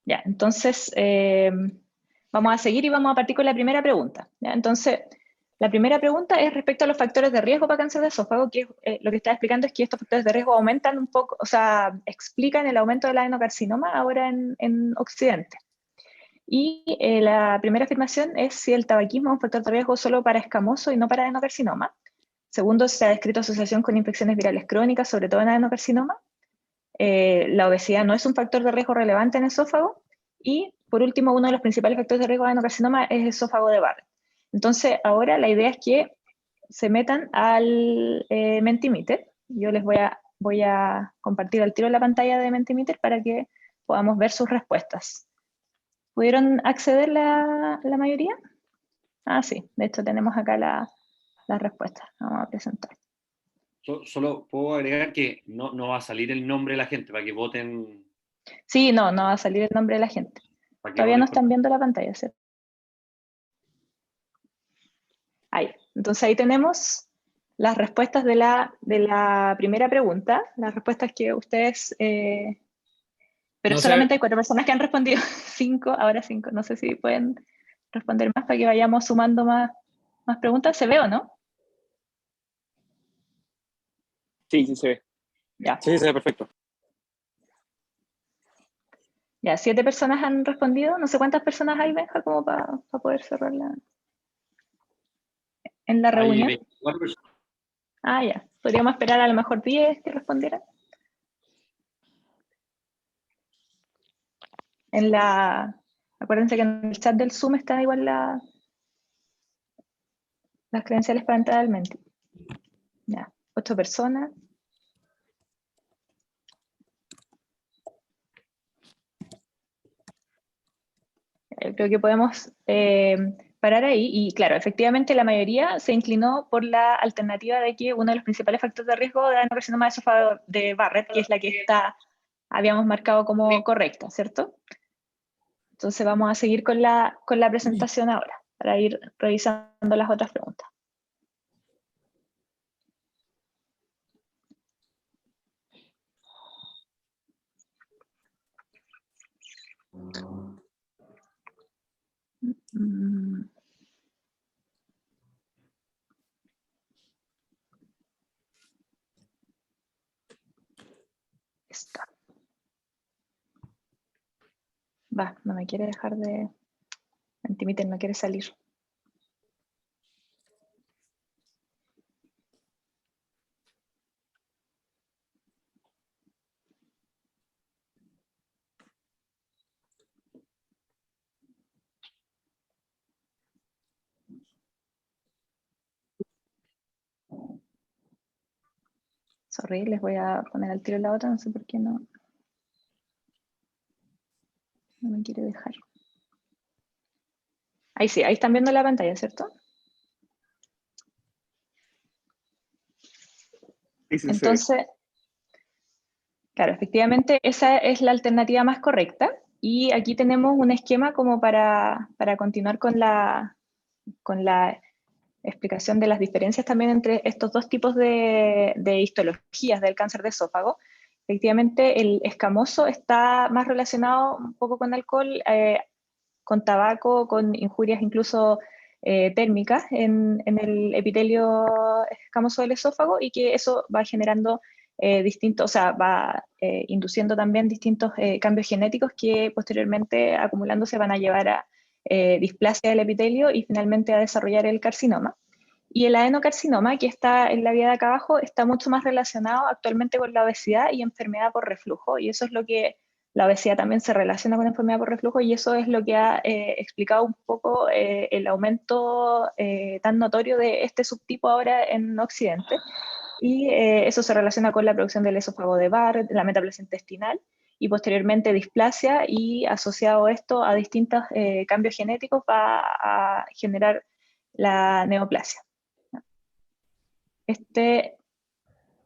Ya, entonces vamos a seguir y vamos a partir con la primera pregunta. ¿Ya? Entonces, la primera pregunta es respecto a los factores de riesgo para cáncer de esófago, que lo que está explicando es que estos factores de riesgo aumentan un poco, o sea, explican el aumento del adenocarcinoma ahora en Occidente. Y la primera afirmación es si el tabaquismo es un factor de riesgo solo para escamoso y no para adenocarcinoma. Segundo, se ha descrito asociación con infecciones virales crónicas, sobre todo en adenocarcinoma. La obesidad no es un factor de riesgo relevante en esófago. Y por último, uno de los principales factores de riesgo de adenocarcinoma es el esófago de Barrett. Entonces, ahora la idea es que se metan al Mentimeter. Yo les voy a compartir al tiro la pantalla de Mentimeter para que podamos ver sus respuestas. ¿Pudieron acceder la mayoría? Ah, sí, de hecho tenemos acá las respuestas. Vamos a presentar. Solo puedo agregar que no va a salir el nombre de la gente para que voten. Sí, no va a salir el nombre de la gente. Todavía no están viendo la pantalla, ¿cierto? Ahí. Entonces ahí tenemos las respuestas de la primera pregunta, las respuestas que ustedes... pero No sé. solamente hay 4 personas que han respondido. 5, ahora 5. No sé si pueden responder más para que vayamos sumando más preguntas. ¿Se ve o no? Sí, se ve. Ya. Sí, se ve perfecto. Ya, 7 personas han respondido. No sé cuántas personas hay, Benja, como para poder cerrarla en la reunión. Hay 24 personas. Ah, ya. Podríamos esperar a lo mejor 10 que respondieran. Acuérdense que en el chat del Zoom está igual las credenciales para entrar al Menti. Ya, 8 personas. Creo que podemos parar ahí. Y claro, efectivamente la mayoría se inclinó por la alternativa de que uno de los principales factores de riesgo de adenocarcinoma de esófago de Barrett, que es la que habíamos marcado como correcta, ¿cierto? Entonces vamos a seguir con la presentación ahora, para ir revisando las otras preguntas. Está. No me quiere dejar de... Mentimeter no quiere salir. Sorry, les voy a poner al tiro la otra, no sé por qué no me quiere dejar. Ahí sí, ahí están viendo la pantalla, ¿cierto? Sí, sí, Entonces, claro, efectivamente esa es la alternativa más correcta. Y aquí tenemos un esquema como para continuar con la explicación de las diferencias también entre estos dos tipos de histologías del cáncer de esófago. Efectivamente, el escamoso está más relacionado un poco con alcohol, con tabaco, con injurias incluso térmicas en el epitelio escamoso del esófago, y que eso va generando distintos, o sea, va induciendo también distintos cambios genéticos que posteriormente acumulándose van a llevar a displasia del epitelio y finalmente a desarrollar el carcinoma. Y el adenocarcinoma, que está en la vía de acá abajo, está mucho más relacionado actualmente con la obesidad y enfermedad por reflujo, y eso es lo que la obesidad también se relaciona con enfermedad por reflujo, y eso es lo que ha explicado un poco el aumento tan notorio de este subtipo ahora en Occidente. Y eso se relaciona con la producción del esófago de Barrett, la metaplasia intestinal, y posteriormente displasia, y asociado esto a distintos cambios genéticos va a generar la neoplasia.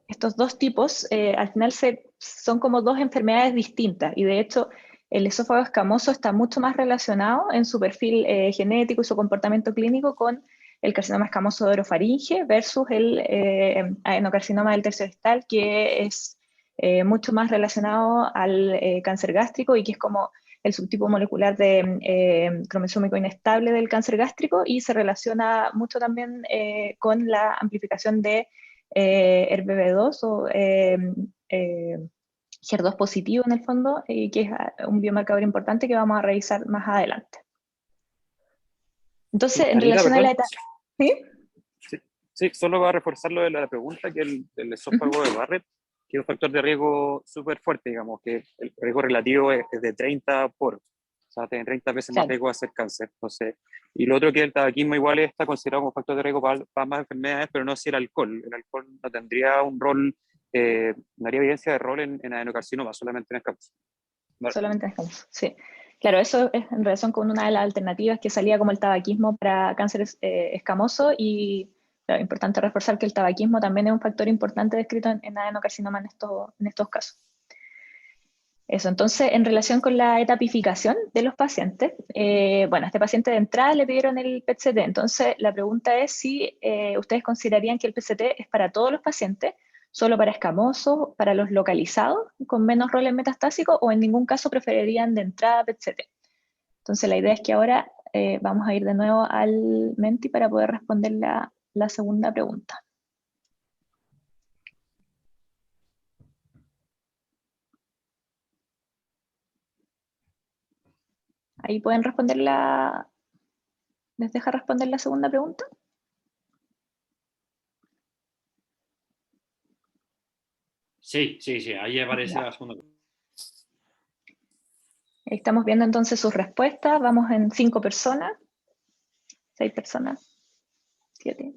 Estos dos tipos al final son como dos enfermedades distintas, y de hecho el esófago escamoso está mucho más relacionado en su perfil genético y su comportamiento clínico con el carcinoma escamoso de orofaringe versus el adenocarcinoma del tercio distal, que es mucho más relacionado al cáncer gástrico y que es como el subtipo molecular de cromosómico inestable del cáncer gástrico y se relaciona mucho también con la amplificación de HERBV2 o HER2 positivo en el fondo, que es un biomarcador importante que vamos a revisar más adelante. Entonces, en Anita, relación a la perdón. etapa... ¿Sí? Sí, solo para reforzar lo de la pregunta, que el esófago de Barrett, que es un factor de riesgo súper fuerte, digamos, que el riesgo relativo es de 30 por, o sea, tiene 30 veces más Claro. riesgo de hacer cáncer. Entonces, y lo otro que el tabaquismo igual está considerado como factor de riesgo para más enfermedades, pero no si el alcohol. El alcohol no tendría un rol, no haría evidencia de rol en adenocarcinoma, solamente en escamas. Vale. Solamente en escamas, sí. Claro, eso es en relación con una de las alternativas que salía como el tabaquismo para cáncer escamoso y claro, importante reforzar que el tabaquismo también es un factor importante descrito en adenocarcinoma en estos casos. Eso, entonces, en relación con la etapificación de los pacientes, bueno, a este paciente de entrada le pidieron el PET-CT, entonces la pregunta es si ustedes considerarían que el PET-CT es para todos los pacientes, solo para escamosos, para los localizados, con menos roles metastásicos, o en ningún caso preferirían de entrada PET-CT. Entonces, la idea es que ahora vamos a ir de nuevo al Menti para poder responder la segunda pregunta. Ahí pueden responder ¿les deja responder la segunda pregunta? Sí, ahí aparece Ya. la segunda. Estamos viendo entonces sus respuestas. Vamos en 5 personas, 6 personas, 7.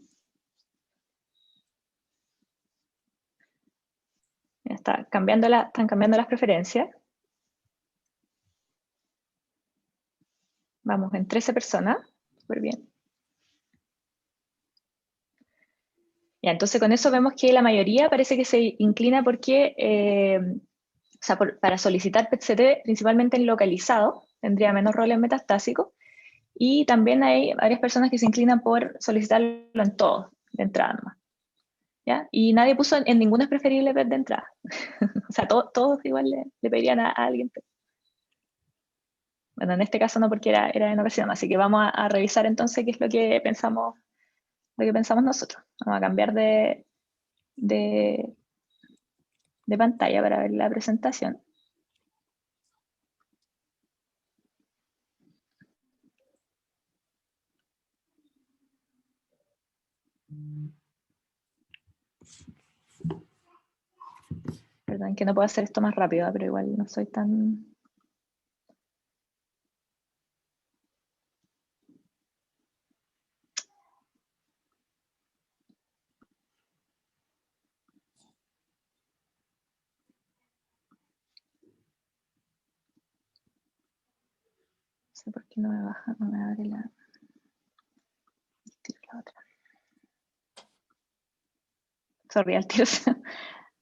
Están cambiando las preferencias. Vamos en 13 personas. Súper bien. Ya, entonces con eso vemos que la mayoría parece que se inclina porque, o sea, para solicitar PET-CT principalmente en localizado, tendría menos roles metastásicos. Y también hay varias personas que se inclinan por solicitarlo en todo, de entrada nomás. ¿Ya? Y nadie puso en ninguna es preferible PET de entrada. O sea, todos igual le pedirían a alguien PET. Bueno, en este caso no, porque era en ocasión, así que vamos a revisar entonces qué es lo que pensamos nosotros. Vamos a cambiar de pantalla para ver la presentación. Perdón, que no puedo hacer esto más rápido, pero igual no soy tan... No sé por qué no me baja, no me abre la otra. Sorry, al tiro.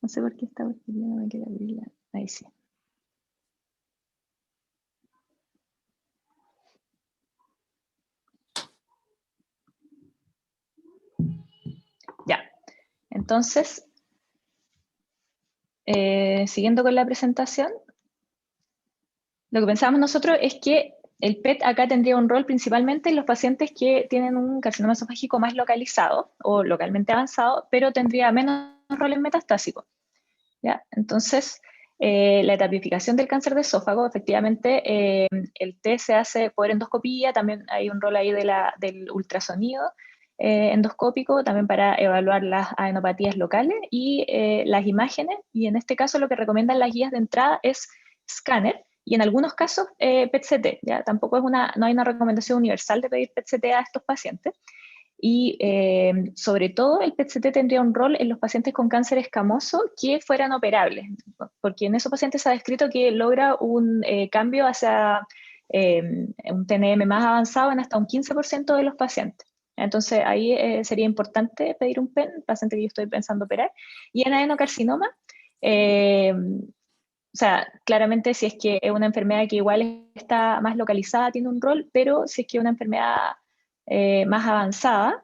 No sé por qué esta porquería no me quiere abrirla. Ahí sí. Ya. Entonces, siguiendo con la presentación, lo que pensábamos nosotros es que el PET acá tendría un rol principalmente en los pacientes que tienen un carcinoma esofágico más localizado o localmente avanzado, pero tendría menos roles metastásicos. ¿Ya? Entonces, la etapificación del cáncer de esófago, efectivamente, el test se hace por endoscopía, también hay un rol ahí del ultrasonido endoscópico, también para evaluar las adenopatías locales y las imágenes, y en este caso lo que recomiendan las guías de entrada es escáner, y en algunos casos PET-CT, ¿ya? Tampoco no hay una recomendación universal de pedir PET-CT a estos pacientes. Y sobre todo el PET-CT tendría un rol en los pacientes con cáncer escamoso que fueran operables, porque en esos pacientes se ha descrito que logra un cambio hacia un TNM más avanzado en hasta un 15% de los pacientes. Entonces ahí sería importante pedir un PET, paciente que yo estoy pensando operar. Y en adenocarcinoma, o sea, claramente si es que es una enfermedad que igual está más localizada, tiene un rol, pero si es que es una enfermedad más avanzada,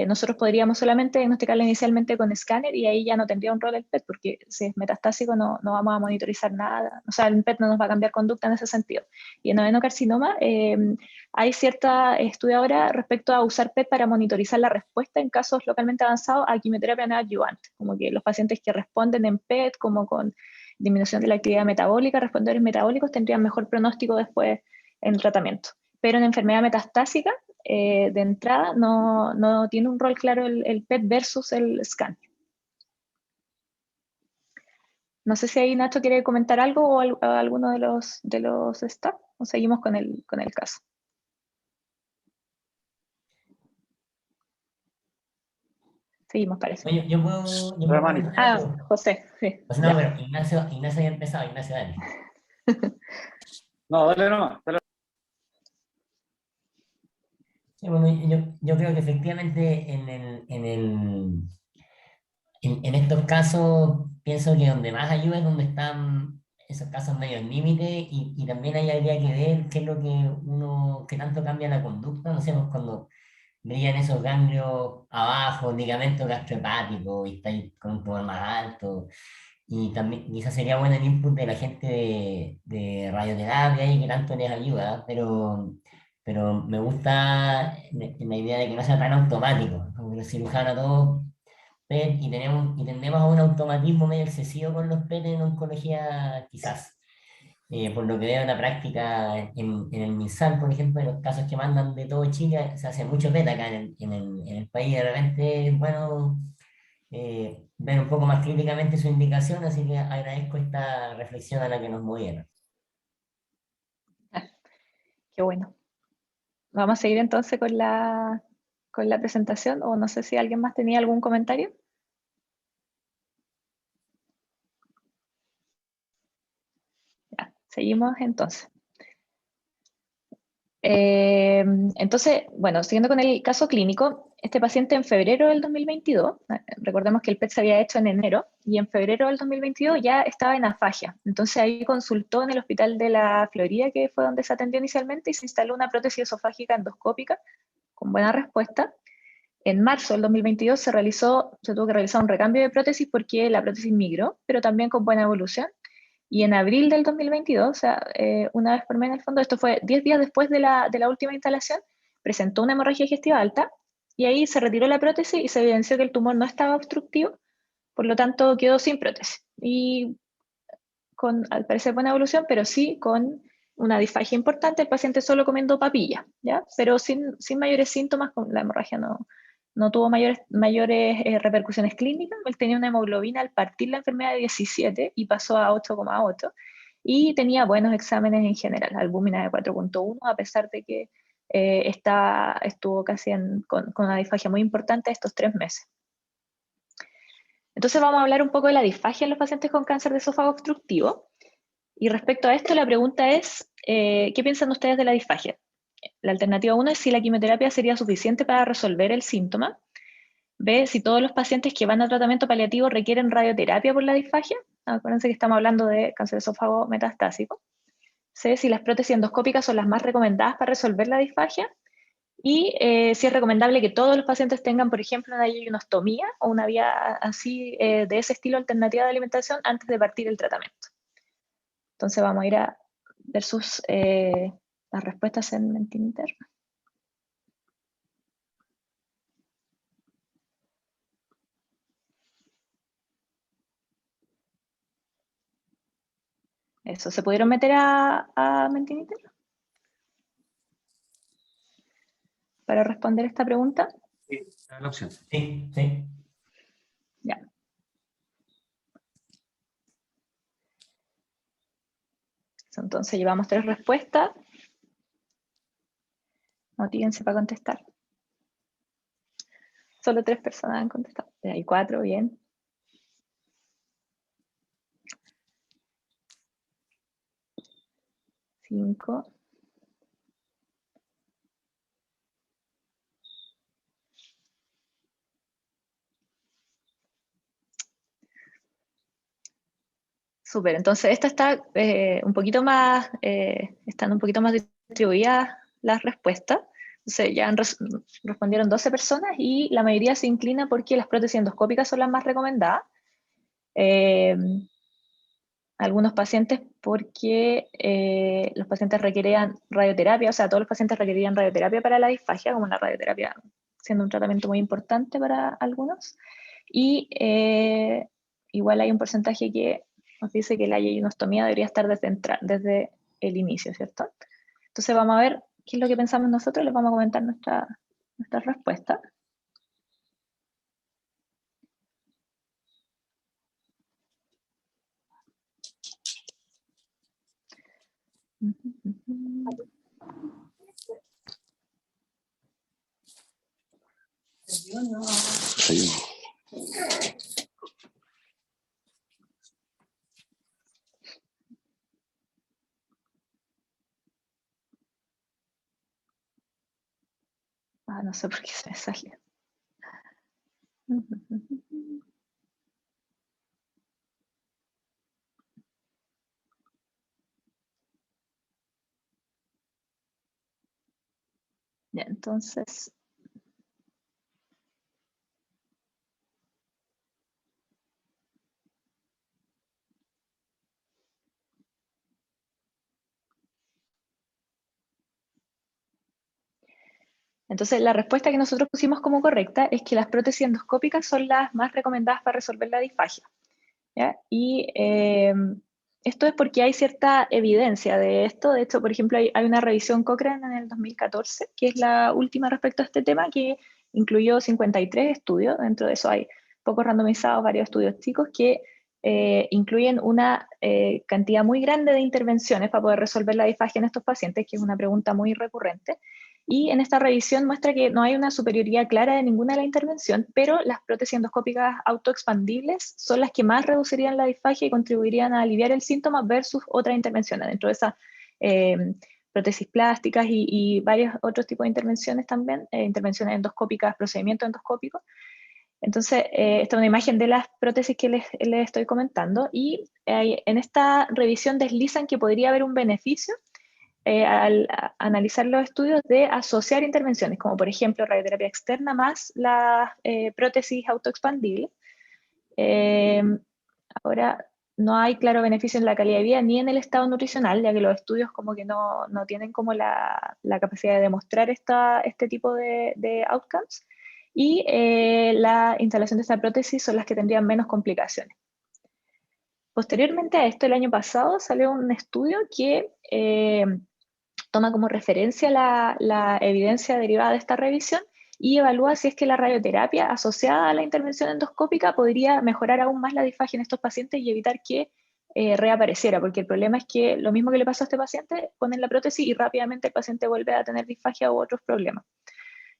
nosotros podríamos solamente diagnosticarla inicialmente con escáner y ahí ya no tendría un rol el PET, porque si es metastásico no vamos a monitorizar nada, o sea, el PET no nos va a cambiar conducta en ese sentido. Y en adenocarcinoma hay cierta estudio ahora respecto a usar PET para monitorizar la respuesta en casos localmente avanzados a quimioterapia neoadyuvante, como que los pacientes que responden en PET, como con disminución de la actividad metabólica, respondedores metabólicos, tendrían mejor pronóstico después en el tratamiento. Pero en enfermedad metastásica, de entrada, no tiene un rol claro el PET versus el scan. No sé si ahí Nacho quiere comentar algo o alguno de los staff, o seguimos con el caso. Seguimos, parece. Oye, yo puedo comentar algo. José, sí. O sea, no, pero Ignacio había empezado, Ignacio, dale. No, dale nomás. Sí, bueno, yo creo que efectivamente en estos casos pienso que donde más ayuda es donde están esos casos medio límite y también ahí habría que ver qué es lo que qué tanto cambia la conducta, no sé, pues cuando veían esos ganglios abajo, ligamento gastrohepático y está ahí con un tumor más alto. Y también quizás sería bueno el input de la gente de radioterapia y que tanto les ayuda, pero me gusta la idea de que no sea tan automático, como que los cirujanos todos PET y tendemos a un automatismo medio excesivo con los PET en oncología quizás. Por lo que veo en la práctica en el MinSal, por ejemplo, en los casos que mandan de todo Chile, se hace mucho PET acá en el país, y de repente es bueno ver un poco más críticamente su indicación, así que agradezco esta reflexión a la que nos movieron. Qué bueno. Vamos a seguir entonces con la presentación, o no sé si alguien más tenía algún comentario. Ya, seguimos entonces. Entonces, bueno, siguiendo con el caso clínico, este paciente en febrero del 2022, recordemos que el PET se había hecho en enero, y en febrero del 2022 ya estaba en afasia. Entonces ahí consultó en el hospital de la Florida, que fue donde se atendió inicialmente, y se instaló una prótesis esofágica endoscópica con buena respuesta. En marzo del 2022 se tuvo que realizar un recambio de prótesis porque la prótesis migró, pero también con buena evolución. Y en abril del 2022, o sea, una vez por mes en el fondo, esto fue 10 días después de la última instalación, presentó una hemorragia digestiva alta y ahí se retiró la prótesis y se evidenció que el tumor no estaba obstructivo, por lo tanto quedó sin prótesis. Y con, al parecer, buena evolución, pero sí con una disfagia importante, el paciente solo comiendo papilla, ¿ya? Pero sin mayores síntomas, con la hemorragia no tuvo mayores repercusiones clínicas. Él tenía una hemoglobina al partir la enfermedad de 17 y pasó a 8,8, y tenía buenos exámenes en general, albúmina de 4,1, a pesar de que estuvo casi con una disfagia muy importante estos 3 meses. Entonces vamos a hablar un poco de la disfagia en los pacientes con cáncer de esófago obstructivo. Y respecto a esto, la pregunta es, ¿qué piensan ustedes de la disfagia? La alternativa 1 es si la quimioterapia sería suficiente para resolver el síntoma. B, si todos los pacientes que van a tratamiento paliativo requieren radioterapia por la disfagia. Acuérdense que estamos hablando de cáncer de esófago metastásico. C, si las prótesis endoscópicas son las más recomendadas para resolver la disfagia. Y si es recomendable que todos los pacientes tengan, por ejemplo, una ionostomía o una vía así de ese estilo alternativa de alimentación antes de partir el tratamiento. Entonces vamos a ir a ver las respuestas en Mentimeter. Eso, ¿se pudieron meter a Mentimeter para responder esta pregunta? Sí, esa es la opción. Sí, sí. Ya. Entonces llevamos 3 respuestas. Motívense para contestar. Solo 3 personas han contestado. Hay 4, bien. 5. Súper, entonces esta está un poquito más, están un poquito más distribuidas las respuestas. Entonces ya respondieron 12 personas y la mayoría se inclina porque las prótesis endoscópicas son las más recomendadas. Algunos pacientes porque los pacientes requerían radioterapia, o sea, todos los pacientes requerían radioterapia para la disfagia, como la radioterapia siendo un tratamiento muy importante para algunos. Y igual hay un porcentaje que nos dice que la yeyonostomía debería estar desde el inicio, ¿cierto? Entonces vamos a ver qué es lo que pensamos nosotros, les vamos a comentar nuestra respuesta. No sé por qué se me salió. Ya, entonces... Entonces, la respuesta que nosotros pusimos como correcta es que las prótesis endoscópicas son las más recomendadas para resolver la disfagia, ¿ya? Y esto es porque hay cierta evidencia de esto. De hecho, por ejemplo, hay una revisión Cochrane en el 2014, que es la última respecto a este tema, que incluyó 53 estudios. Dentro de eso hay pocos randomizados, varios estudios chicos, que incluyen una cantidad muy grande de intervenciones para poder resolver la disfagia en estos pacientes, que es una pregunta muy recurrente. Y en esta revisión muestra que no hay una superioridad clara de ninguna de las intervenciones, pero las prótesis endoscópicas autoexpandibles son las que más reducirían la disfagia y contribuirían a aliviar el síntoma versus otras intervenciones. Dentro de esas prótesis plásticas y varios otros tipos de intervenciones también, intervenciones endoscópicas, procedimientos endoscópicos. Entonces, esta es una imagen de las prótesis que les estoy comentando, y en esta revisión deslizan que podría haber un beneficio al analizar los estudios de asociar intervenciones, como por ejemplo radioterapia externa más las prótesis autoexpandibles. Ahora, no hay claro beneficio en la calidad de vida ni en el estado nutricional, ya que los estudios como que no tienen como la capacidad de demostrar este tipo de outcomes, y la instalación de esta prótesis son las que tendrían menos complicaciones. Posteriormente a esto, el año pasado salió un estudio que toma como referencia la evidencia derivada de esta revisión y evalúa si es que la radioterapia asociada a la intervención endoscópica podría mejorar aún más la disfagia en estos pacientes y evitar que reapareciera, porque el problema es que lo mismo que le pasó a este paciente, ponen la prótesis y rápidamente el paciente vuelve a tener disfagia u otros problemas.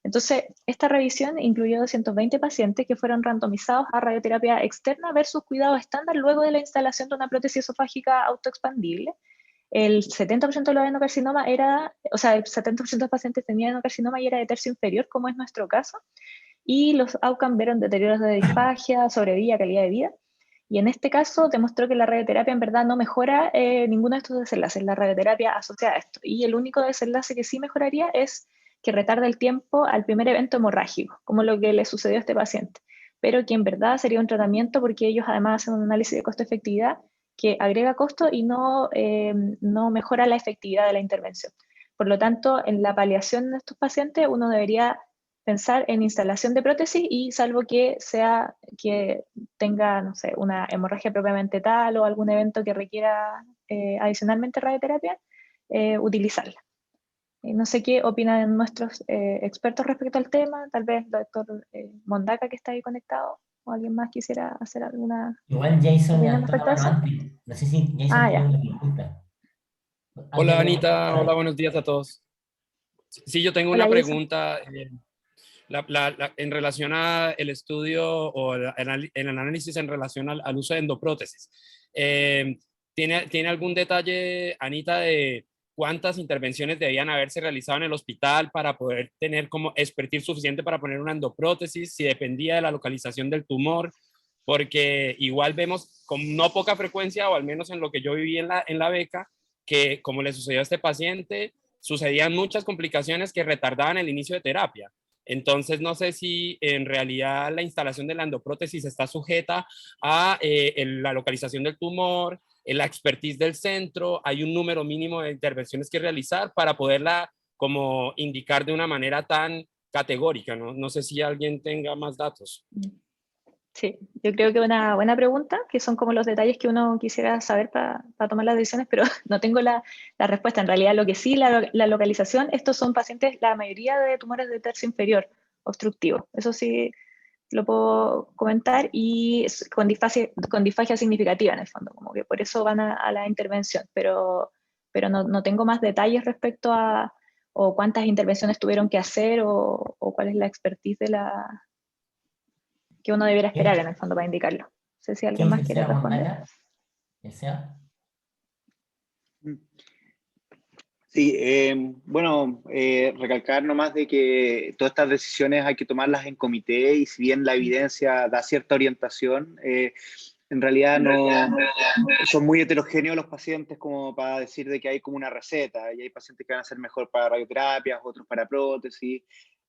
Entonces, esta revisión incluyó 220 pacientes que fueron randomizados a radioterapia externa versus cuidado estándar luego de la instalación de una prótesis esofágica autoexpandible. El 70% de los adenocarcinomas o sea, el 70% de los pacientes tenían adenocarcinoma y era de tercio inferior, como es nuestro caso, y los outcomes vieron deterioros de disfagia, sobrevida, calidad de vida. Y en este caso demostró que la radioterapia en verdad no mejora ninguno de estos desenlaces, la radioterapia asociada a esto. Y el único desenlace que sí mejoraría es que retarda el tiempo al primer evento hemorrágico, como lo que le sucedió a este paciente, pero que en verdad sería un tratamiento porque ellos además hacen un análisis de costo-efectividad que agrega costo y no mejora la efectividad de la intervención. Por lo tanto, en la paliación de estos pacientes uno debería pensar en instalación de prótesis y salvo que tenga, no sé, una hemorragia propiamente tal o algún evento que requiera adicionalmente radioterapia, utilizarla. No sé qué opinan nuestros expertos respecto al tema, tal vez el doctor Mondaca que está ahí conectado, o alguien más quisiera hacer alguna Igual Jason opinión levantó la respecto a mano eso. antes. No sé si Jason tiene Ya. una consulta. Hola Antes de Anita, hola, comenzar. buenos días a todos. Sí, yo tengo Hola, una Jason. pregunta en relación al estudio o el análisis en relación al uso de endoprótesis. ¿Tiene algún detalle, Anita, de cuántas intervenciones debían haberse realizado en el hospital para poder tener como expertise suficiente para poner una endoprótesis? Si dependía de la localización del tumor, porque igual vemos con no poca frecuencia, o al menos en lo que yo viví en la beca, que como le sucedió a este paciente, sucedían muchas complicaciones que retardaban el inicio de terapia. Entonces, no sé si en realidad la instalación de la endoprótesis está sujeta a la localización del tumor, la expertise del centro, hay un número mínimo de intervenciones que realizar para poderla como indicar de una manera tan categórica, ¿no? No sé si alguien tenga más datos. Sí, yo creo que una buena pregunta, que son como los detalles que uno quisiera saber para tomar las decisiones, pero no tengo la respuesta. En realidad, lo que sí, la localización, estos son pacientes, la mayoría de tumores de tercio inferior obstructivo. Eso sí lo puedo comentar, y con disfagia significativa en el fondo, como que por eso van a la intervención, pero no tengo más detalles respecto a o cuántas intervenciones tuvieron que hacer o cuál es la expertise de que uno debiera esperar en el fondo para indicarlo. No sé si alguien más quiere responder. Sí, bueno, recalcar nomás de que todas estas decisiones hay que tomarlas en comité, y si bien la evidencia da cierta orientación, en realidad no son muy heterogéneos los pacientes como para decir de que hay como una receta, y hay pacientes que van a ser mejor para radioterapias, otros para prótesis.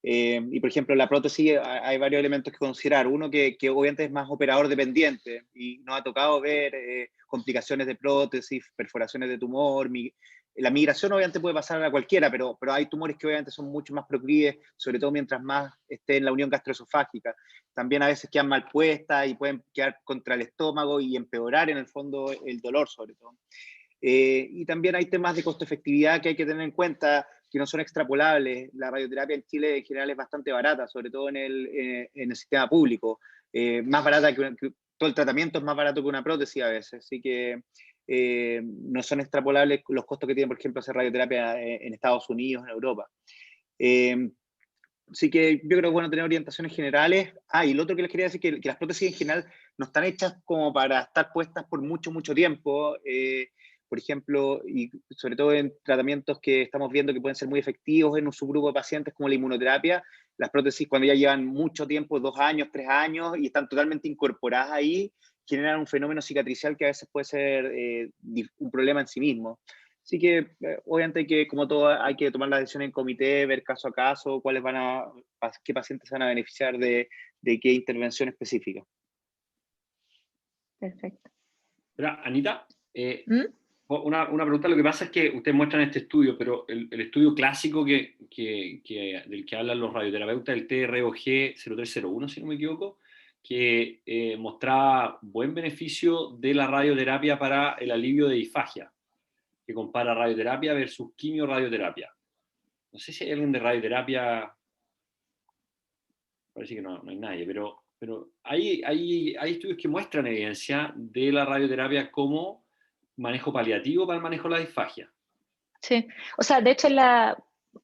Y por ejemplo, la prótesis hay varios elementos que considerar. Uno que obviamente es más operador dependiente, y nos ha tocado ver complicaciones de prótesis, perforaciones de tumor. La migración obviamente puede pasar a cualquiera, pero hay tumores que obviamente son mucho más proclives, sobre todo mientras más esté en la unión gastroesofágica. También a veces quedan mal puestas y pueden quedar contra el estómago y empeorar en el fondo el dolor sobre todo. Y también hay temas de costo-efectividad que hay que tener en cuenta, que no son extrapolables. La radioterapia en Chile en general es bastante barata, sobre todo en el sistema público. Más barata que todo el tratamiento es más barato que una prótesis a veces, así que no son extrapolables los costos que tienen, por ejemplo, hacer radioterapia en Estados Unidos, en Europa. Así que yo creo que es bueno tener orientaciones generales. Y lo otro que les quería decir es que las prótesis en general no están hechas como para estar puestas por mucho, mucho tiempo. Por ejemplo, y sobre todo en tratamientos que estamos viendo que pueden ser muy efectivos en un subgrupo de pacientes como la inmunoterapia, las prótesis cuando ya llevan mucho tiempo, 2 años, 3 años, y están totalmente incorporadas ahí, generan un fenómeno cicatricial que a veces puede ser un problema en sí mismo. Así que obviamente hay que, como todo, hay que tomar la decisión en comité, ver caso a caso, qué pacientes se van a beneficiar de qué intervención específica. Perfecto. Pero, Anita, una pregunta. Lo que pasa es que ustedes muestran este estudio, pero el estudio clásico del que hablan los radioterapeutas, el TROG 0301, si no me equivoco, que mostraba buen beneficio de la radioterapia para el alivio de disfagia, que compara radioterapia versus quimio-radioterapia. No sé si hay alguien de radioterapia, parece que no hay nadie, pero hay estudios que muestran evidencia de la radioterapia como manejo paliativo para el manejo de la disfagia. Sí, o sea, de hecho,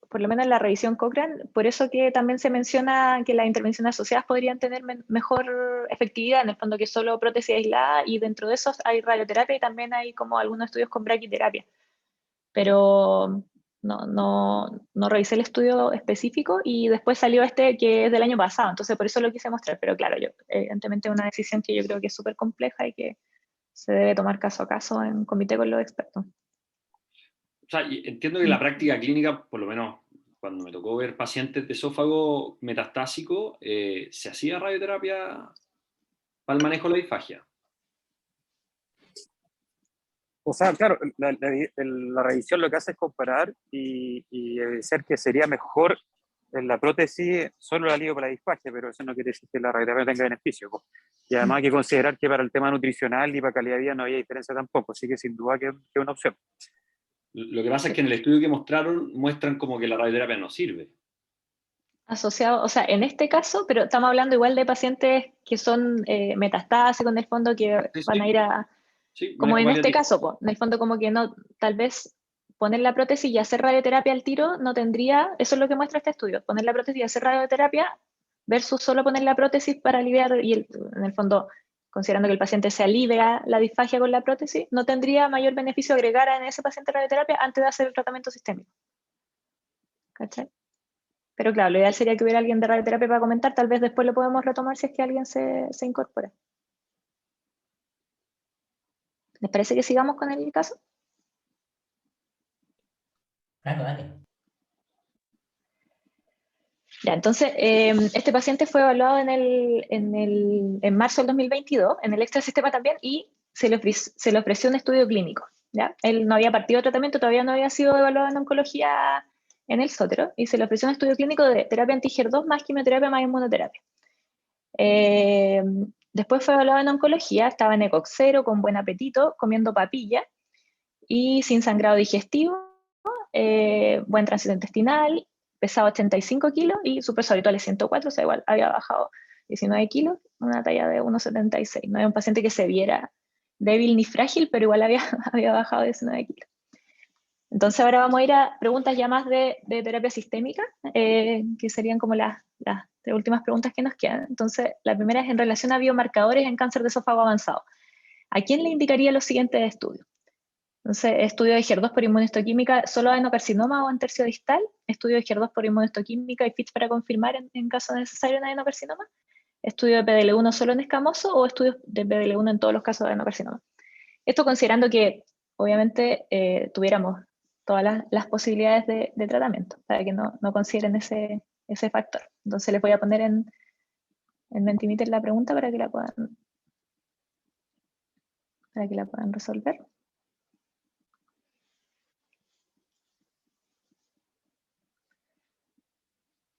por lo menos en la revisión Cochrane, por eso que también se menciona que las intervenciones asociadas podrían tener mejor efectividad, en el fondo que solo prótesis aislada, y dentro de esos hay radioterapia y también hay como algunos estudios con braquiterapia. Pero no revisé el estudio específico, y después salió este que es del año pasado, entonces por eso lo quise mostrar, pero claro, evidentemente es una decisión que yo creo que es súper compleja y que se debe tomar caso a caso en comité con los expertos. O sea, entiendo que en la práctica clínica, por lo menos cuando me tocó ver pacientes de esófago metastásico, se hacía radioterapia para el manejo de la disfagia. O sea, claro, la revisión lo que hace es comparar y decir que sería mejor en la prótesis solo el alivio para la disfagia, pero eso no quiere decir que la radioterapia tenga beneficio. Y además hay que considerar que para el tema nutricional y para calidad de vida no había diferencia tampoco, así que sin duda que es una opción. Lo que pasa es que en el estudio que mostraron, muestran como que la radioterapia no sirve. Asociado, o sea, en este caso, pero estamos hablando igual de pacientes que son metastásicos en el fondo, que Sí, van a ir a, sí, como en paliativo. este caso, pues, en el fondo como que no, tal vez poner la prótesis y hacer radioterapia al tiro no tendría, eso es lo que muestra este estudio, poner la prótesis y hacer radioterapia versus solo poner la prótesis para aliviar, y en el fondo, considerando que el paciente se alivia la disfagia con la prótesis, no tendría mayor beneficio agregar en ese paciente radioterapia antes de hacer el tratamiento sistémico. ¿Cachai? Pero claro, lo ideal sería que hubiera alguien de radioterapia para comentar, tal vez después lo podemos retomar si es que alguien se incorpora. ¿Les parece que sigamos con el caso? Claro, dale. Ya, entonces, este paciente fue evaluado en marzo del 2022, en el extra sistema también, y se le ofreció un estudio clínico. ¿Ya? Él no había partido de tratamiento, todavía no había sido evaluado en oncología en el Sotero, y se le ofreció un estudio clínico de terapia anti-HER2 más quimioterapia más inmunoterapia. Después fue evaluado en oncología, estaba en ECOG 0, con buen apetito, comiendo papilla, y sin sangrado digestivo, buen tránsito intestinal, pesaba 85 kilos y su peso habitual es 104, o sea, igual había bajado 19 kilos, una talla de 1,76. No era un paciente que se viera débil ni frágil, pero igual había bajado 19 kilos. Entonces ahora vamos a ir a preguntas ya más de terapia sistémica, que serían como las últimas preguntas que nos quedan. Entonces, la primera es en relación a biomarcadores en cáncer de esófago avanzado. ¿A quién le indicaría los siguientes estudios? Entonces, estudio de HER2 por inmunohistoquímica solo adenocarcinoma o en tercio distal, estudio de HER2 por inmunohistoquímica y FITs para confirmar en caso necesario en adenocarcinoma, estudio de PDL1 solo en escamoso o estudios de PDL1 en todos los casos de adenocarcinoma. Esto considerando que obviamente tuviéramos todas las posibilidades de tratamiento, para que no consideren ese factor. Entonces les voy a poner en Mentimeter la pregunta para que la puedan resolver.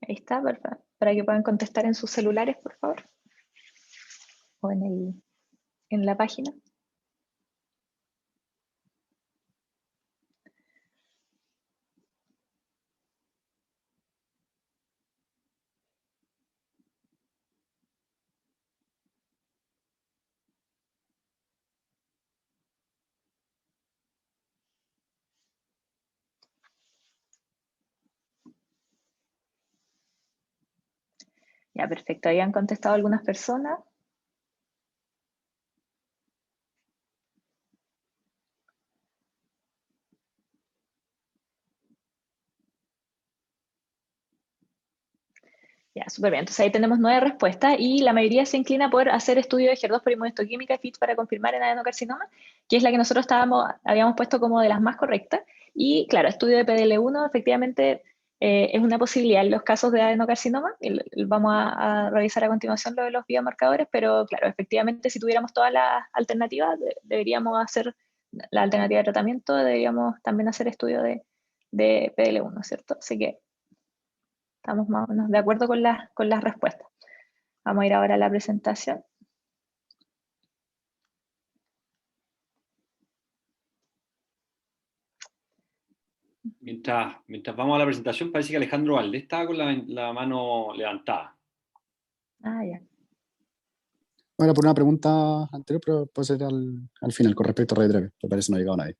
Ahí está, para que puedan contestar en sus celulares, por favor. O en la página. Ya, perfecto. Ahí han contestado algunas personas. Ya, súper bien. Entonces ahí tenemos 9 respuestas y la mayoría se inclina por hacer estudio de HER2 por inmunohistoquímica y FIT para confirmar en adenocarcinoma, que es la que nosotros habíamos puesto como de las más correctas. Y claro, estudio de PDL1 efectivamente es una posibilidad en los casos de adenocarcinoma. Vamos a revisar a continuación lo de los biomarcadores, pero claro, efectivamente si tuviéramos todas las alternativas, deberíamos hacer la alternativa de tratamiento, deberíamos también hacer estudio de PDL1, ¿cierto? Así que estamos más o menos de acuerdo con las respuestas. Vamos a ir ahora a la presentación. Mientras vamos a la presentación, parece que Alejandro Valdés estaba con la mano levantada. Ah, ya. Bueno, por una pregunta anterior, pero puede ser al final, con respecto a radioterapia. Me parece que no ha llegado nadie.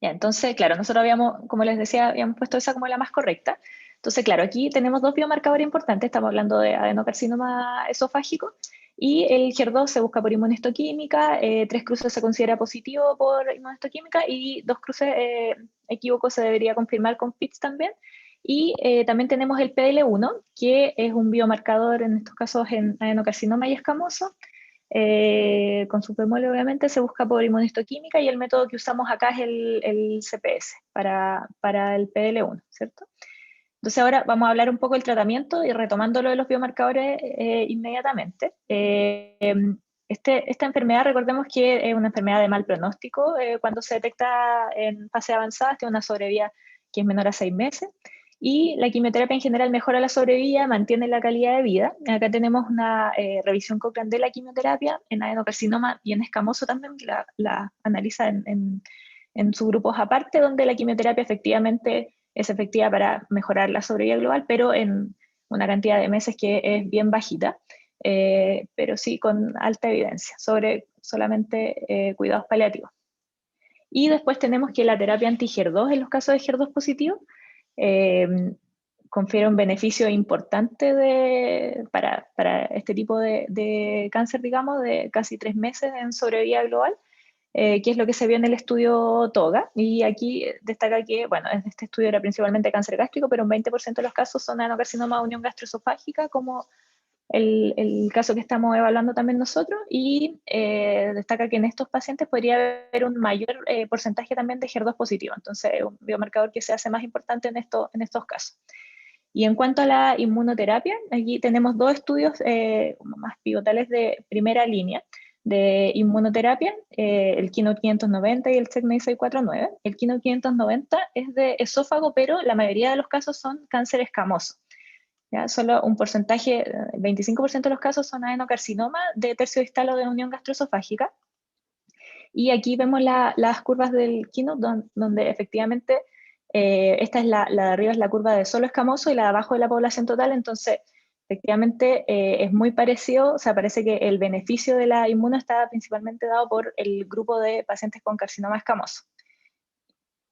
Ya, entonces, claro, nosotros como les decía, habíamos puesto esa como la más correcta. Entonces, claro, aquí tenemos 2 biomarcadores importantes. Estamos hablando de adenocarcinoma esofágico y el HER2 se busca por inmunohistoquímica, 3 cruces se considera positivo por inmunohistoquímica y 2 cruces equívocos se debería confirmar con FITs también. Y también tenemos el PDL1, que es un biomarcador en estos casos en adenocarcinoma y escamoso. Con Supermole obviamente se busca por inmunohistoquímica y el método que usamos acá es el CPS para el PDL1, ¿cierto? Entonces ahora vamos a hablar un poco del tratamiento y retomando lo de los biomarcadores inmediatamente. Esta enfermedad, recordemos que es una enfermedad de mal pronóstico cuando se detecta en fase avanzada, tiene una sobrevida que es menor a 6 meses. Y la quimioterapia en general mejora la sobrevida, mantiene la calidad de vida. Acá tenemos una revisión Cochrane de la quimioterapia en adenocarcinoma y en escamoso también, que la analiza en subgrupos aparte, donde la quimioterapia efectivamente es efectiva para mejorar la sobrevida global, pero en una cantidad de meses que es bien bajita, pero sí con alta evidencia sobre solamente cuidados paliativos. Y después tenemos que la terapia anti-HER2 en los casos de HER2 positivo confiere un beneficio importante para este tipo de cáncer, digamos, de casi 3 meses en sobrevida global, que es lo que se vio en el estudio TOGA. Y aquí destaca que, bueno, este estudio era principalmente cáncer gástrico, pero un 20% de los casos son adenocarcinoma de unión gastroesofágica, como el caso que estamos evaluando también nosotros, y destaca que en estos pacientes podría haber un mayor porcentaje también de HER2 positivo, entonces es un biomarcador que se hace más importante en estos casos. Y en cuanto a la inmunoterapia, aquí tenemos dos estudios más pivotales de primera línea de inmunoterapia, el Keynote 590 y el CheckMate 649. El Keynote 590 es de esófago, pero la mayoría de los casos son cáncer escamoso. ¿Ya? Solo un porcentaje, 25% de los casos son adenocarcinoma de tercio distal o de unión gastroesofágica. Y aquí vemos las curvas del Keynote, donde efectivamente esta es la de arriba es la curva de solo escamoso y la de abajo de la población total, entonces efectivamente es muy parecido, o sea, parece que el beneficio de la inmuno está principalmente dado por el grupo de pacientes con carcinoma escamoso.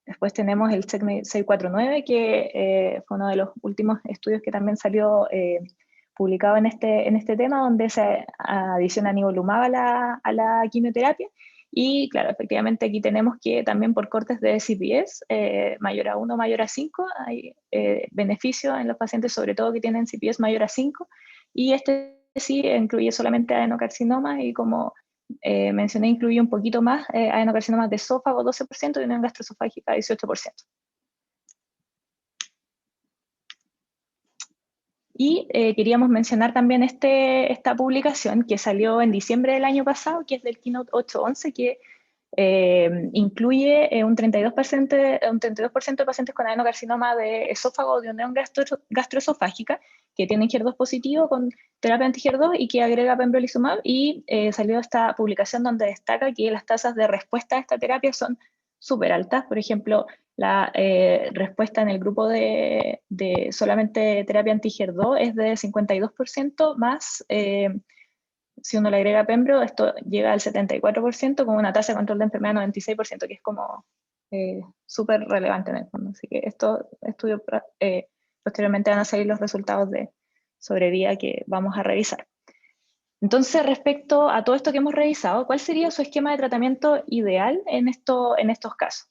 Después tenemos el CheckMate 649, que fue uno de los últimos estudios que también salió publicado en este tema, donde se adiciona nivolumab a la quimioterapia. Y claro, efectivamente aquí tenemos que también por cortes de CPS, mayor a 1, mayor a 5, hay beneficio en los pacientes, sobre todo que tienen CPS mayor a 5, y este sí incluye solamente adenocarcinoma, y como mencioné, incluye un poquito más adenocarcinomas de esófago, 12%, y unión gastroesofágica, 18%. Y queríamos mencionar también esta publicación que salió en diciembre del año pasado, que es del Keynote 811, que incluye un 32% de pacientes con adenocarcinoma de esófago o de unión gastroesofágica que tienen HER2 positivo con terapia anti-HER2 y que agrega pembrolizumab, y salió esta publicación donde destaca que las tasas de respuesta a esta terapia son súper altas. Por ejemplo, la respuesta en el grupo de solamente terapia anti-HER2 es de 52% más. Si uno le agrega pembro, esto llega al 74%, con una tasa de control de enfermedad 96%, que es como súper relevante en el fondo. Así que estos estudios posteriormente van a salir los resultados de sobrevida que vamos a revisar. Entonces, respecto a todo esto que hemos revisado, ¿cuál sería su esquema de tratamiento ideal en estos casos?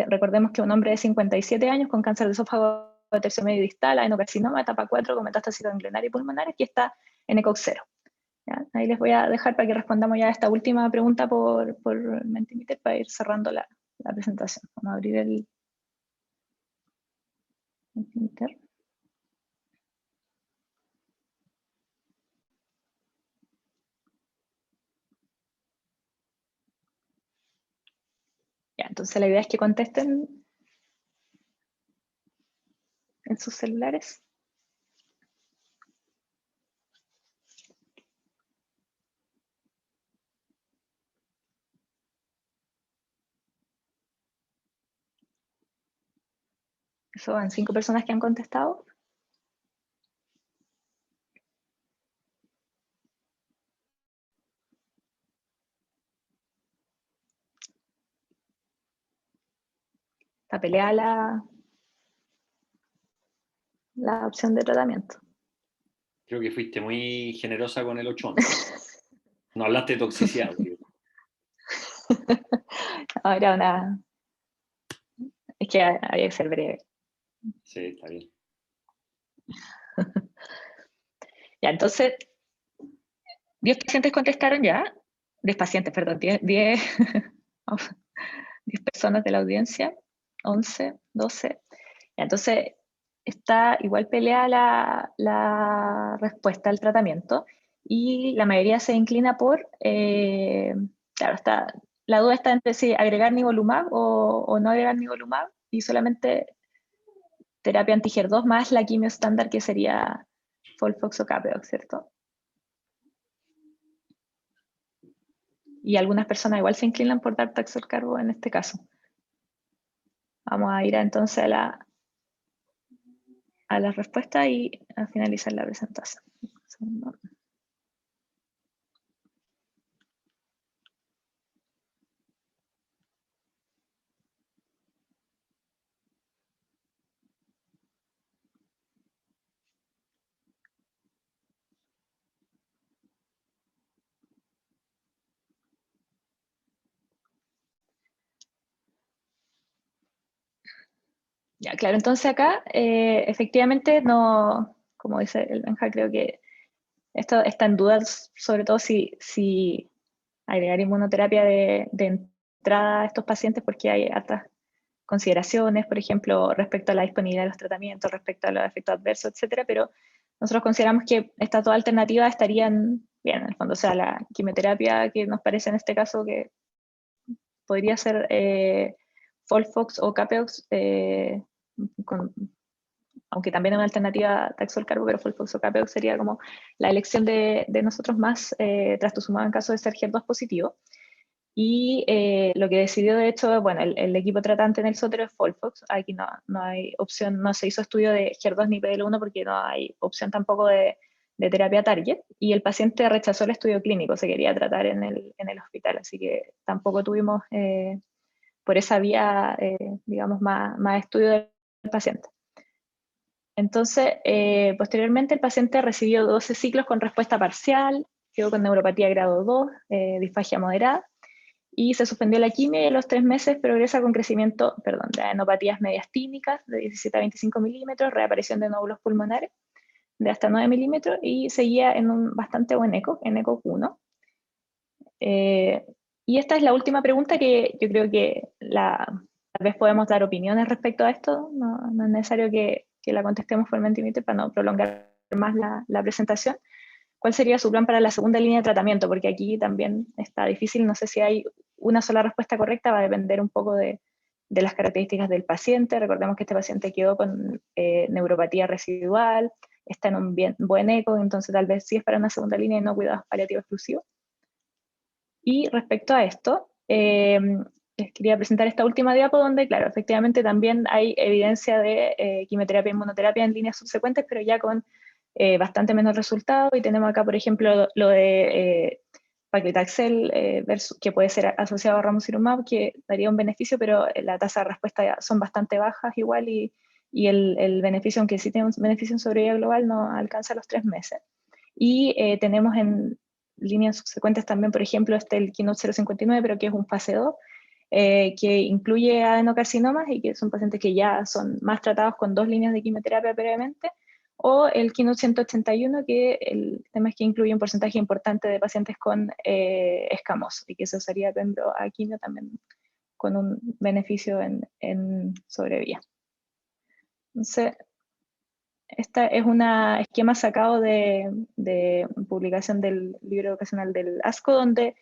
Recordemos que un hombre de 57 años con cáncer de esófago de tercio medio distal, adenocarcinoma, etapa 4, con metástasis ganglionaria y pulmonar, que está en ECOG 0. ¿Ya? Ahí les voy a dejar para que respondamos ya a esta última pregunta por Mentimeter para ir cerrando la presentación. Vamos a abrir el Mentimeter. Ya, entonces la idea es que contesten en sus celulares. Son 5 personas que han contestado. Está peleada la opción de tratamiento. Creo que fuiste muy generosa con el 811. No hablaste de toxicidad. Ahora es que había que ser breve. Sí, está bien. Ya, entonces, 10 pacientes contestaron ya. 10 pacientes, perdón, 10 personas de la audiencia, 11, 12. Ya, entonces, está igual peleada la respuesta al tratamiento, y la mayoría se inclina por, claro, la duda está entre si agregar nivolumab o no agregar nivolumab, y solamente terapia anti-HER2 más la quimio estándar, que sería FOLFOX o CAPEOX, ¿cierto? Y algunas personas igual se inclinan por dar Taxol-Carbo en este caso. Vamos a ir entonces a la respuesta y a finalizar la presentación. Ya, claro, entonces acá efectivamente no, como dice el Benja, creo que esto está en duda, sobre todo si agregar inmunoterapia de entrada a estos pacientes, porque hay otras consideraciones, por ejemplo, respecto a la disponibilidad de los tratamientos, respecto a los efectos adversos, etcétera, pero nosotros consideramos que estas dos alternativas estarían bien, en el fondo. O sea, la quimioterapia que nos parece en este caso que podría ser FOLFOX o CAPEOX, aunque también es una alternativa Taxol-Carbo, pero FOLFOX o CAPEOX sería como la elección de nosotros más trastuzumab en caso de ser HER2 positivo. Y lo que decidió, de hecho, bueno, el equipo tratante en el Sotero es FOLFOX. Aquí no hay opción, no se hizo estudio de HER2 ni PDL1 porque no hay opción tampoco de terapia target. Y el paciente rechazó el estudio clínico, se quería tratar en el hospital, así que tampoco tuvimos por esa vía, digamos, más estudio del paciente. Entonces, posteriormente el paciente recibió 12 ciclos con respuesta parcial, quedó con neuropatía grado 2, disfagia moderada, y se suspendió la quimio y a los 3 meses progresa con crecimiento, de adenopatías medias tímicas de 17 a 25 milímetros, reaparición de nódulos pulmonares de hasta 9 milímetros y seguía en un bastante buen eco, en ECOG 1. Y esta es la última pregunta que yo creo que tal vez podemos dar opiniones respecto a esto, no es necesario que la contestemos formalmente para no prolongar más la presentación. ¿Cuál sería su plan para la segunda línea de tratamiento? Porque aquí también está difícil, no sé si hay una sola respuesta correcta, va a depender un poco de las características del paciente. Recordemos que este paciente quedó con neuropatía residual, está en un buen eco, entonces tal vez sí es para una segunda línea y no cuidados paliativos exclusivos. Y respecto a esto, les quería presentar esta última diapo donde, claro, efectivamente también hay evidencia de quimioterapia e inmunoterapia en líneas subsecuentes, pero ya con bastante menos resultados. Y tenemos acá, por ejemplo, lo de paclitaxel que puede ser asociado a ramucirumab, que daría un beneficio, pero la tasa de respuesta son bastante bajas igual, y el beneficio, aunque sí tiene un beneficio en sobrevida global, no alcanza los 3 meses. Y tenemos en líneas subsecuentes también, por ejemplo, el Keynote 059, pero que es un fase 2, que incluye adenocarcinomas y que son pacientes que ya son más tratados con 2 líneas de quimioterapia previamente, o el Keynote 181, que el tema es que incluye un porcentaje importante de pacientes con escamoso, y que se usaría pembro a quimio también con un beneficio en sobrevía. Entonces, esta es un esquema sacado de publicación del libro educacional del ASCO, donde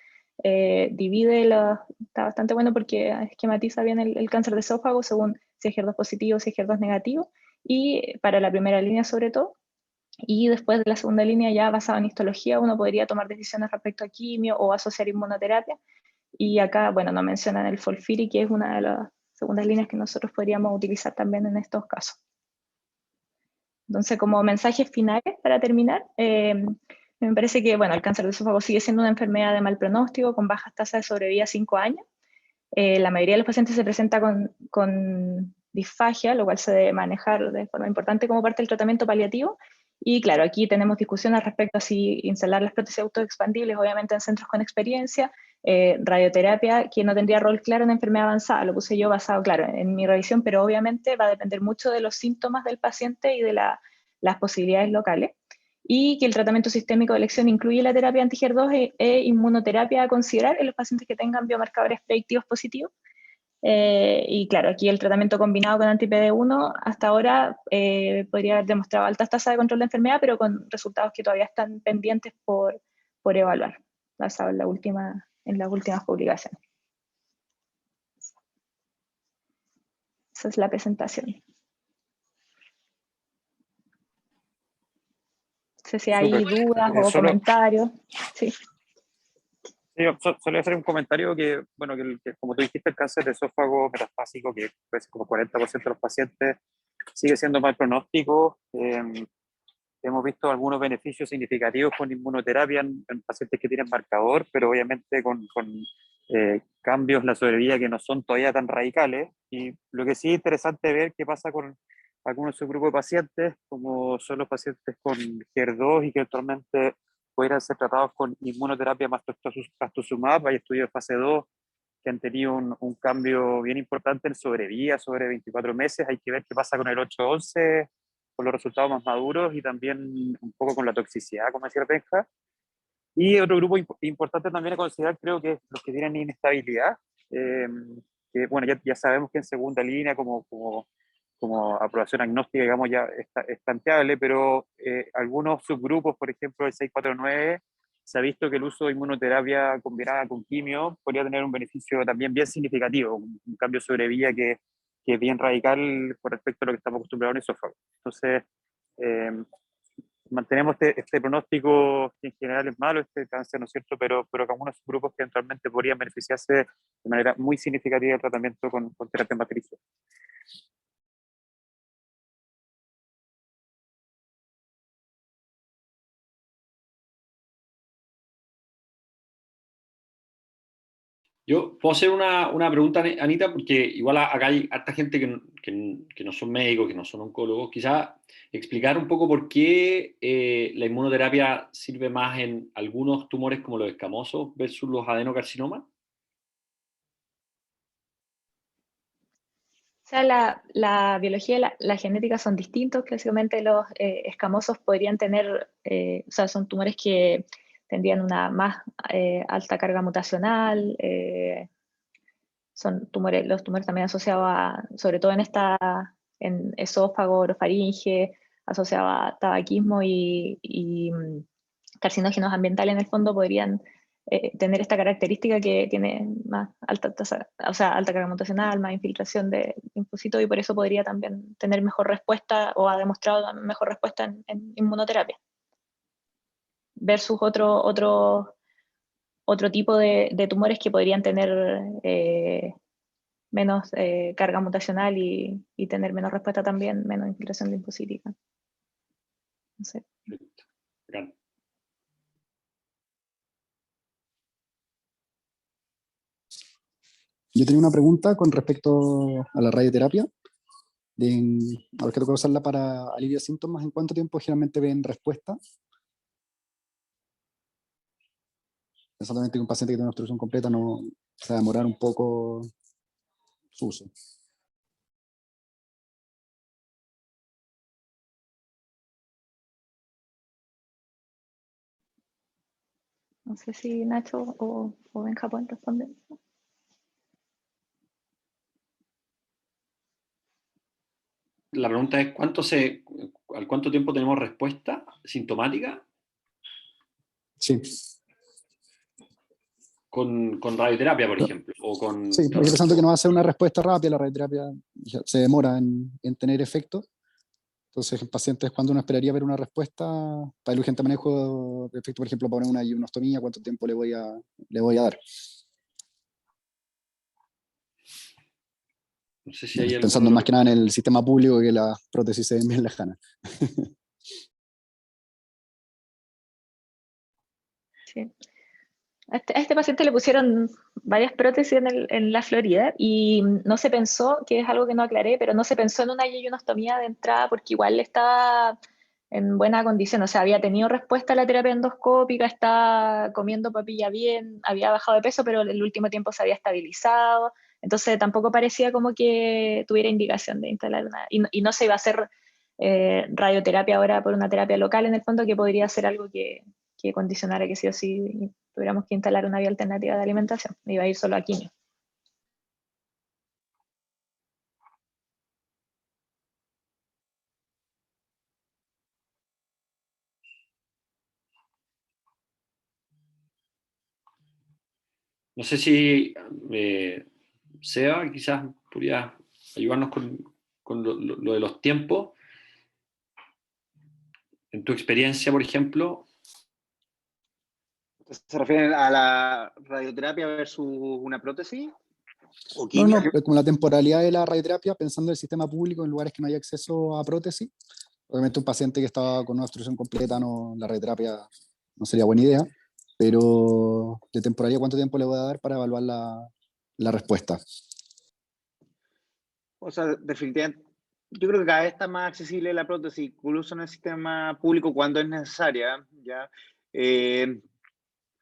divide, está bastante bueno porque esquematiza bien el cáncer de esófago según si es HER2 positivo, si es HER2 negativo, y para la primera línea sobre todo. Y después de la segunda línea, ya basado en histología, uno podría tomar decisiones respecto a quimio o asociar inmunoterapia. Y acá, bueno, no mencionan el FOLFIRI, que es una de las segundas líneas que nosotros podríamos utilizar también en estos casos. Entonces, como mensajes finales para terminar, me parece que, bueno, el cáncer de esófago sigue siendo una enfermedad de mal pronóstico, con bajas tasas de sobrevida a 5 años. La mayoría de los pacientes se presenta con disfagia, lo cual se debe manejar de forma importante como parte del tratamiento paliativo. Y claro, aquí tenemos discusiones respecto a si instalar las prótesis autoexpandibles, obviamente en centros con experiencia, radioterapia, que no tendría rol claro en enfermedad avanzada, lo puse yo basado, claro, en mi revisión, pero obviamente va a depender mucho de los síntomas del paciente y de las posibilidades locales. Y que el tratamiento sistémico de elección incluye la terapia anti-HER2 e inmunoterapia a considerar en los pacientes que tengan biomarcadores predictivos positivos. Y claro, aquí el tratamiento combinado con anti-PD1 hasta ahora podría haber demostrado altas tasas de control de enfermedad, pero con resultados que todavía están pendientes por evaluar, basado en las últimas publicaciones. Esa es la presentación. No sé si hay dudas o comentarios. Sí. Solo hacer un comentario que, bueno, que como tú dijiste, el cáncer de esófago metastásico, que es como 40% de los pacientes, sigue siendo mal pronóstico. Hemos visto algunos beneficios significativos con inmunoterapia en pacientes que tienen marcador, pero obviamente con cambios en la sobrevida que no son todavía tan radicales. Y lo que sí es interesante ver qué pasa con algunos subgrupos de pacientes, como son los pacientes con HER2 y que actualmente pudieran ser tratados con inmunoterapia más trastuzumab. Hay estudios de fase 2 que han tenido un cambio bien importante en sobrevida, sobre 24 meses. Hay que ver qué pasa con el 811 los resultados más maduros y también un poco con la toxicidad, como decía Benja. Y otro grupo importante también a considerar, creo que es los que tienen inestabilidad, que bueno, ya sabemos que en segunda línea como aprobación agnóstica, digamos, ya es planteable, pero algunos subgrupos, por ejemplo, el 649, se ha visto que el uso de inmunoterapia combinada con quimio podría tener un beneficio también bien significativo, un cambio sobre vía que es bien radical con respecto a lo que estamos acostumbrados en esófago. Entonces, mantenemos este pronóstico que en general es malo, este cáncer, ¿no es cierto? Pero con algunos grupos que eventualmente podrían beneficiarse de manera muy significativa del tratamiento con terapia matriz. Yo puedo hacer una pregunta, Anita, porque igual acá hay harta gente que no son médicos, que no son oncólogos. Quizás explicar un poco por qué la inmunoterapia sirve más en algunos tumores como los escamosos versus los adenocarcinomas. O sea, la biología y la genética son distintos. Clásicamente los escamosos podrían tener, o sea, son tumores que tendrían una más alta carga mutacional, son tumores, los tumores también asociados a, sobre todo en esófago, orofaringe, asociados a tabaquismo y carcinógenos ambientales en el fondo podrían tener esta característica que tiene más alta tasa, o sea, alta carga mutacional, más infiltración de linfocitos y por eso podría también tener mejor respuesta o ha demostrado mejor respuesta en inmunoterapia. Versus otro tipo de tumores que podrían tener menos carga mutacional y tener menos respuesta también, menos infiltración linfocítica. No sé. Yo tenía una pregunta con respecto a la radioterapia. A ver, que toca usarla para aliviar síntomas. ¿En cuánto tiempo generalmente ven respuesta? Exactamente que un paciente que tiene una obstrucción completa no se va a demorar un poco su uso. No sé si Nacho o Benja pueden responder. La pregunta es, ¿al cuánto tiempo tenemos respuesta sintomática? Sí. Con radioterapia, por ejemplo. Sí, porque pensando que no va a ser una respuesta rápida, la radioterapia se demora en tener efecto. Entonces, en pacientes, cuando uno esperaría ver una respuesta, para el urgente manejo de efecto, por ejemplo, para una ionostomía, ¿cuánto tiempo le voy a dar? No sé si hay pensando más que nada en el sistema público, que las prótesis se ven bien lejanas. Sí. A este paciente le pusieron varias prótesis en la Florida y no se pensó, que es algo que no aclaré, pero no se pensó en una yeyunostomía de entrada porque igual estaba en buena condición, o sea, había tenido respuesta a la terapia endoscópica, estaba comiendo papilla bien, había bajado de peso, pero en el último tiempo se había estabilizado, entonces tampoco parecía como que tuviera indicación de instalar una, y no se iba a hacer radioterapia ahora por una terapia local en el fondo, que podría ser algo que condicionara que sí o sí tuviéramos que instalar una vía alternativa de alimentación. Iba a ir solo a quimio. No sé si Seba quizás podría ayudarnos con lo de los tiempos. En tu experiencia, por ejemplo. ¿Se refieren a la radioterapia versus una prótesis? ¿O no, como la temporalidad de la radioterapia, pensando en el sistema público en lugares que no hay acceso a prótesis. Obviamente un paciente que estaba con una obstrucción completa, la radioterapia no sería buena idea, pero de temporalidad, ¿cuánto tiempo le voy a dar para evaluar la respuesta? O sea, definitivamente, yo creo que cada vez está más accesible la prótesis, incluso en el sistema público cuando es necesaria, ¿ya?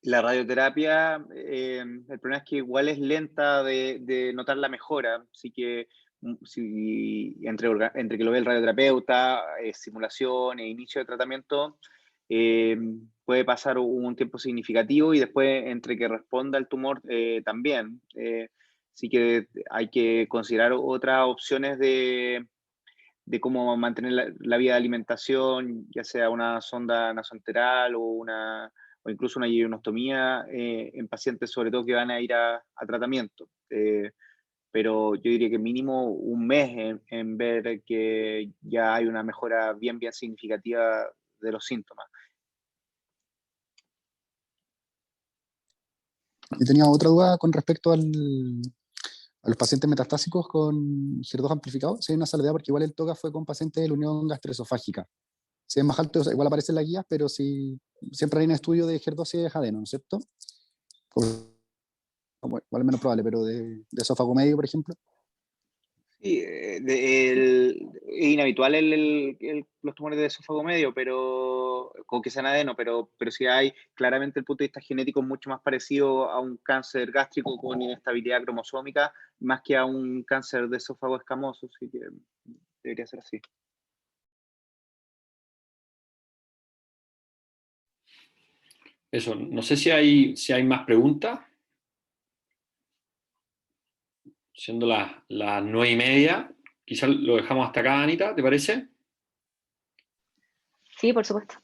La radioterapia, el problema es que igual es lenta de notar la mejora, así que entre que lo ve el radioterapeuta, simulación e inicio de tratamiento, puede pasar un tiempo significativo y después entre que responda el tumor también. Así que hay que considerar otras opciones de cómo mantener la vía de alimentación, ya sea una sonda nasoenteral o incluso una ionostomía en pacientes sobre todo que van a ir a tratamiento. Pero yo diría que mínimo un mes en ver que ya hay una mejora bien significativa de los síntomas. Yo tenía otra duda con respecto a los pacientes metastásicos con HER2 amplificado. Si hay una salvedad, porque igual el TOGA fue con pacientes de la unión gastroesofágica. Si es más alto, o sea, igual aparece en la guía, pero si siempre hay un estudio de HER2 y de adeno, ¿no es cierto? Igual menos probable, pero de esófago medio, por ejemplo. Sí, es inhabitual los tumores de esófago medio, pero con que sean adeno, pero sí hay claramente el punto de vista genético mucho más parecido a un cáncer gástrico con inestabilidad cromosómica, más que a un cáncer de esófago escamoso, así que debería ser así. Eso, no sé si hay más preguntas. Siendo las 9:30, quizás lo dejamos hasta acá, Anita, ¿te parece? Sí, por supuesto.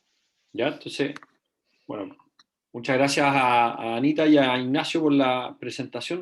Ya, entonces, bueno, muchas gracias a Anita y a Ignacio por la presentación.